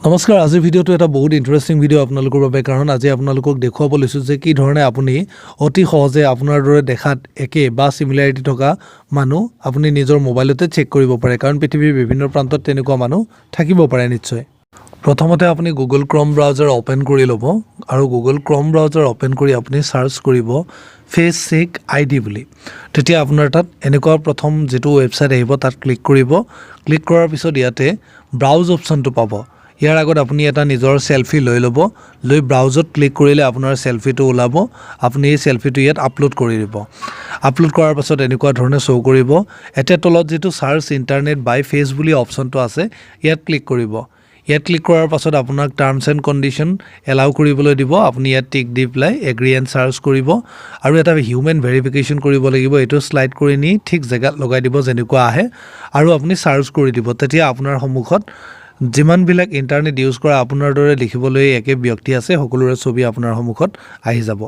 নমস্কাৰ আজিৰ ভিডিঅ'টো এটা বহুত ইন্টাৰেষ্টিং ভিডিঅ' আপোনালোকৰ বাবে কাৰণ আজি আপোনালোকক দেখুৱাব লৈছোঁ যে কি ধৰণে আপুনি অতি সহজে আপোনাৰ দৰে দেখাত একে বা সিমিলাৰিটি থকা মানুহ আপুনি নিজৰ মোবাইলতে চেক কৰিব পাৰে কাৰণ পৃথিৱীৰ বিভিন্ন প্ৰান্তত তেনেকুৱা মানুহ থাকিব পাৰে নিশ্চয় প্ৰথমতে আপুনি গুগল ক্ৰম ব্ৰাউজাৰ ওপেন কৰি ল'ব আৰু গুগল ক্ৰম ব্ৰাউজাৰ ওপেন কৰি আপুনি সাৰ্চ কৰিব ফেস চেক আইডি বুলি তেতিয়া আপোনাৰ তাত এনেকুৱা প্ৰথম যেটো ৱেবসাইট আহিব তাত ক্লিক কৰিব ক্লিক কৰাৰ পিছত ইয়াতে ব্ৰাউজ অপচনটো পাব ইয়াৰ আগত আপুনি এটা নিজৰ সেলফি লৈ ল'ব লৈ ব্ৰাউজত ক্লিক কৰিলে আপোনাৰ সেলফিটো ওলাব আপুনি এই সেলফিটো ইয়াত আপলোড কৰি দিব আপলোড কৰাৰ পাছত এনেকুৱা ধৰণে শো কৰিব এতে তলত যেটো সাৰ্চ ইন্টাৰনেট বাই ফেস বুলি অপচনটো আছে ইয়াত ক্লিক কৰিব ইয়াত ক্লিক কৰাৰ পাছত আপোনাক টাৰ্মছ এণ্ড কণ্ডিশ্যন এলাউ কৰিবলৈ দিব আপুনি ইয়াত টিক দি প্লাই এগ্ৰি এণ্ড সাৰ্চ কৰিব আৰু এটা হিউমেন ভেৰিফিকেশ্যন কৰিব লাগিব এটো স্লাইড কৰি নি ঠিক জেগাত লগাই দিব যেনেকুৱা আহে আৰু আপুনি সাৰ্চ কৰি দিব তেতিয়া আপোনাৰ সন্মুখত যিমান বিলাক ইন্টাৰনেট ইউজ কৰা আপোনাৰ দৰে লিখিবলৈ একে ব্যক্তি আছে সকলোৰে ছবি আপোনাৰ সন্মুখত আহি যাব